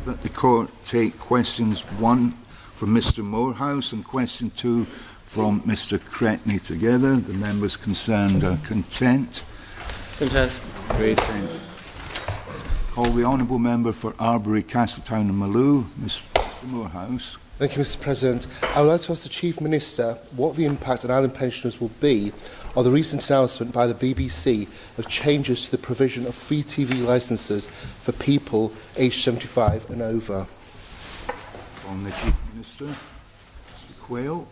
that the court take questions 1 from Mr Moorhouse and question 2 from Mr Cretney together. The members concerned are content. Content. Agreed. Call the honourable member for Arbory, Castletown and Malew, Mr Moorhouse. Thank you, Mr President. I would like to ask the Chief Minister what the impact on island pensioners will be of the recent announcement by the BBC of changes to the provision of free TV licences for people aged 75 and over. From the Chief Minister, Mr Quayle.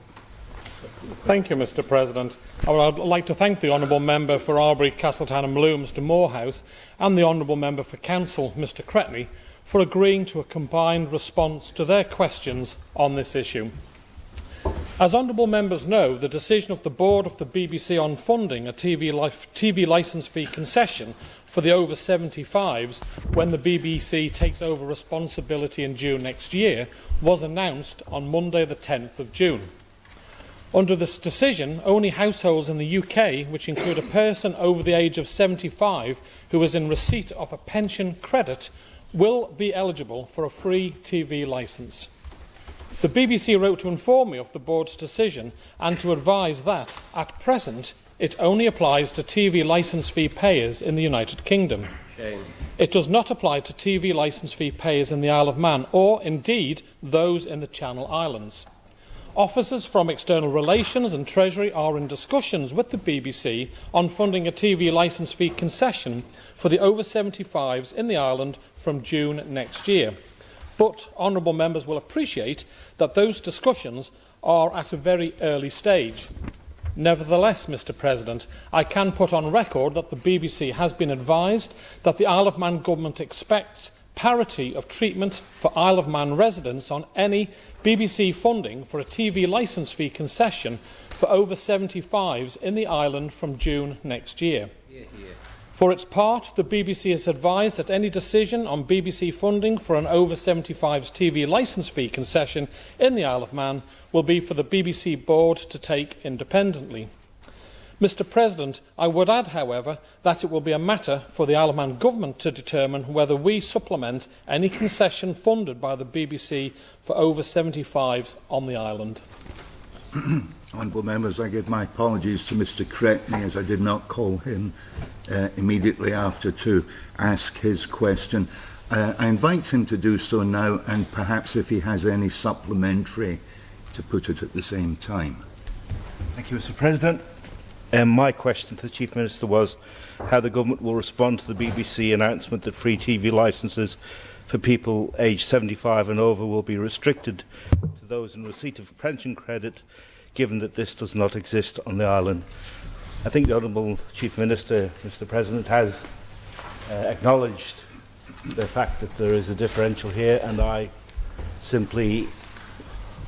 Thank you, Mr President. I would like to thank the Honourable Member for Arbory, Castletown and Malew, Mr Moorhouse, and the Honourable Member for Council, Mr Cretney, for agreeing to a combined response to their questions on this issue. As honourable members know, the decision of the board of the BBC on funding a TV licence fee concession for the over 75s when the BBC takes over responsibility in June next year was announced on Monday the 10th of June. Under this decision, only households in the UK, which include a person over the age of 75 who is in receipt of a pension credit, will be eligible for a free TV licence. The BBC wrote to inform me of the board's decision and to advise that, at present, it only applies to TV licence fee payers in the United Kingdom. Shame. It does not apply to TV licence fee payers in the Isle of Man or, indeed, those in the Channel Islands. Officers from External Relations and Treasury are in discussions with the BBC on funding a TV licence fee concession for the over 75s in the island from June next year. But honourable members will appreciate that those discussions are at a very early stage. Nevertheless, Mr President, I can put on record that the BBC has been advised that the Isle of Man Government expects parity of treatment for Isle of Man residents on any BBC funding for a TV licence fee concession for over 75s in the island from June next year. For its part, the BBC has advised that any decision on BBC funding for an over 75s TV licence fee concession in the Isle of Man will be for the BBC board to take independently. Mr President, I would add, however, that it will be a matter for the Isle of Man Government to determine whether we supplement any concession funded by the BBC for over 75s on the island. Honourable members, I give my apologies to Mr Cretney as I did not call him immediately after to ask his question. I invite him to do so now, and perhaps if he has any supplementary to put it at the same time. Thank you, Mr President. My question to the Chief Minister was how the Government will respond to the BBC announcement that free TV licences for people aged 75 and over will be restricted to those in receipt of pension credit, given that this does not exist on the island. I think the Honourable Chief Minister, Mr President, has acknowledged the fact that there is a differential here, and I simply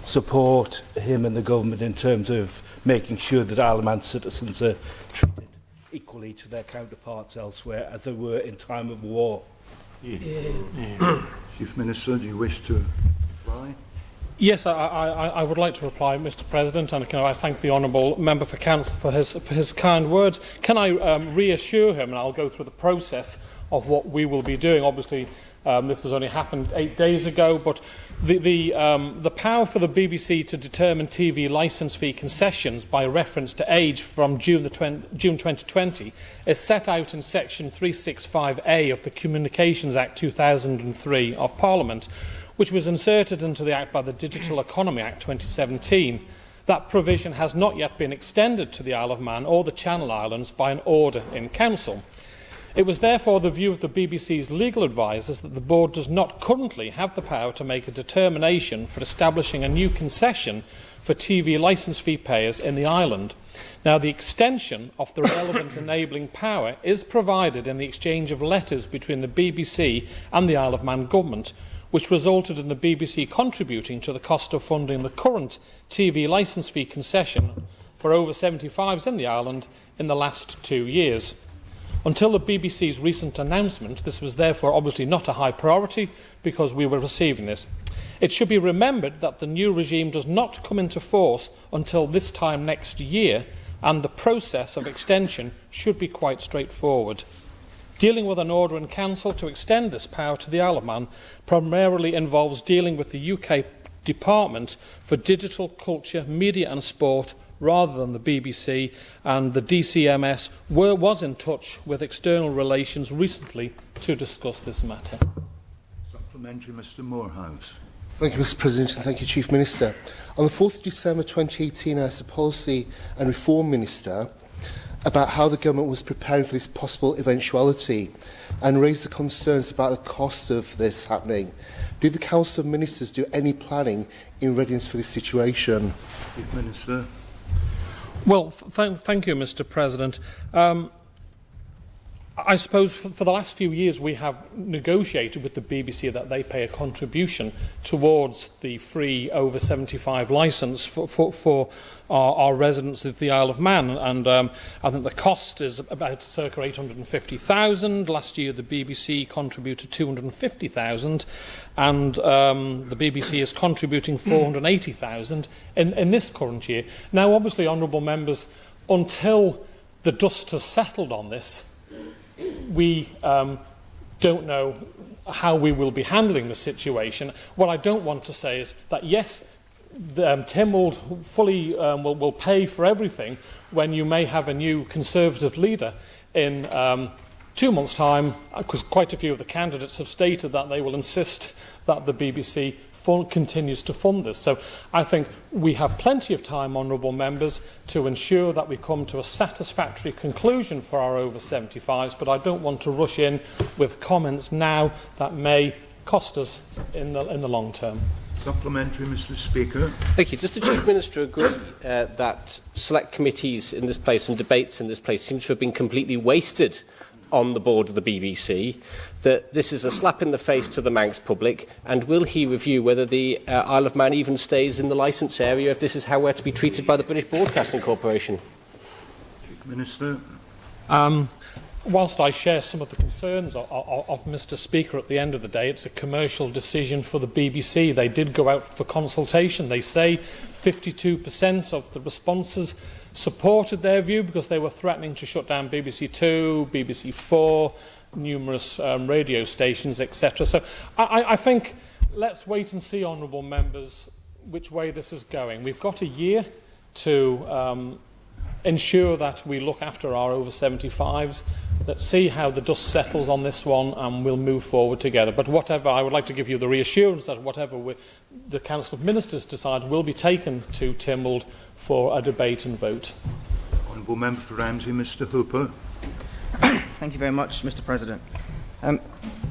support him and the Government in terms of making sure that Isle of Man citizens are treated equally to their counterparts elsewhere, as they were in time of war. Chief Minister, do you wish to reply? Yes, I would like to reply, Mr President, and I thank the Honourable Member for Council for his kind words. Can I reassure him, and I'll go through the process of what we will be doing. Obviously, this has only happened 8 days ago, but the power for the BBC to determine TV licence fee concessions by reference to age from June 2020 is set out in Section 365A of the Communications Act 2003 of Parliament, which was inserted into the Act by the Digital Economy Act 2017. That provision has not yet been extended to the Isle of Man or the Channel Islands by an order in Council. It was therefore the view of the BBC's legal advisers that the board does not currently have the power to make a determination for establishing a new concession for TV licence fee payers in the island. Now, the extension of the relevant enabling power is provided in the exchange of letters between the BBC and the Isle of Man Government, which resulted in the BBC contributing to the cost of funding the current TV licence fee concession for over 75s in the island in the last 2 years. Until the BBC's recent announcement, this was therefore obviously not a high priority because we were receiving this. It should be remembered that the new regime does not come into force until this time next year, and the process of extension should be quite straightforward. Dealing with an order in council to extend this power to the Isle of Man primarily involves dealing with the UK Department for Digital, Culture, Media and Sport rather than the BBC, and the DCMS was in touch with External Relations recently to discuss this matter. Supplementary, Mr Moorhouse. Thank you, Mr President, and thank you, Chief Minister. On the 4th of December 2018, I asked the Policy and Reform Minister about how the government was preparing for this possible eventuality and raised the concerns about the cost of this happening. Did the Council of Ministers do any planning in readiness for this situation? Chief Minister. Well, thank you, Mr President. I suppose for the last few years we have negotiated with the BBC that they pay a contribution towards the free over 75 licence for our residents of the Isle of Man, and I think the cost is about circa 850,000. Last year the BBC contributed 250,000, and the BBC is contributing 480,000 in this current year. Now, obviously, honourable members, until the dust has settled on this, we don't know how we will be handling the situation. What I don't want to say is that, yes, Tynwald fully will pay for everything when you may have a new Conservative leader in 2 months' time, because quite a few of the candidates have stated that they will insist that the BBC continues to fund this. So I think we have plenty of time, honourable members, to ensure that we come to a satisfactory conclusion for our over 75s, but I don't want to rush in with comments now that may cost us in the long term. Supplementary, Mr Speaker. Thank you. Does the Chief Minister agree that select committees in this place and debates in this place seem to have been completely wasted on the board of the BBC, that this is a slap in the face to the Manx public, and will he review whether the Isle of Man even stays in the licence area if this is how we're to be treated by the British Broadcasting Corporation? Chief Minister. Whilst I share some of the concerns of Mr Speaker, at the end of the day, it's a commercial decision for the BBC. They did go out for consultation. They say 52% of the responses supported their view because they were threatening to shut down BBC 2, BBC 4, numerous radio stations, etc. So I think let's wait and see, honourable members, which way this is going. We've got a year to ensure that we look after our over 75s. Let's see how the dust settles on this one, and we'll move forward together. But whatever, I would like to give you the reassurance that whatever the Council of Ministers decide will be taken to Tynwald for a debate and vote. Honourable Member for Ramsey, Mr Hooper. Thank you very much, Mr President.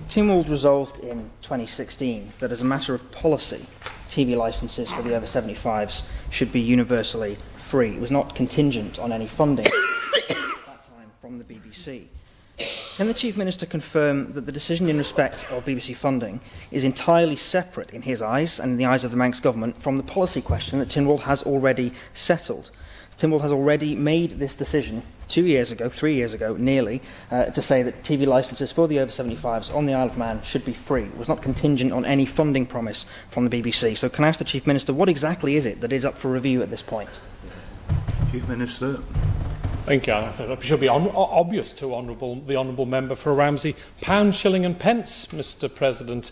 Tynwald resolved in 2016 that as a matter of policy, TV licences for the over 75s should be universally free. It was not contingent on any funding at that time from the BBC. Can the Chief Minister confirm that the decision in respect of BBC funding is entirely separate in his eyes and in the eyes of the Manx Government from the policy question that Tynwald has already settled? Tynwald has already made this decision 2 years ago, 3 years ago, nearly, to say that TV licences for the over 75s on the Isle of Man should be free. It was not contingent on any funding promise from the BBC. So can I ask the Chief Minister, what exactly is it that is up for review at this point? Chief Minister. Thank you. I think it should be obvious to the Honourable Member for Ramsey. Pound, shilling and pence, Mr President.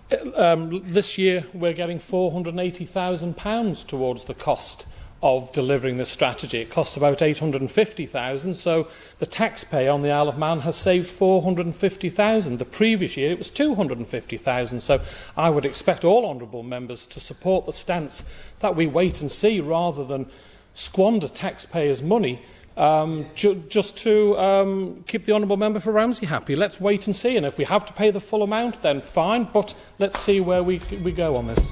This year we're getting £480,000 towards the cost of delivering this strategy. It costs about 850,000, so the taxpayer on the Isle of Man has saved 450,000. The previous year it was 250,000, so I would expect all honourable members to support the stance that we wait and see rather than squander taxpayers' money just to keep the honourable member for Ramsey happy. Let's wait and see, and if we have to pay the full amount, then fine, but let's see where we go on this.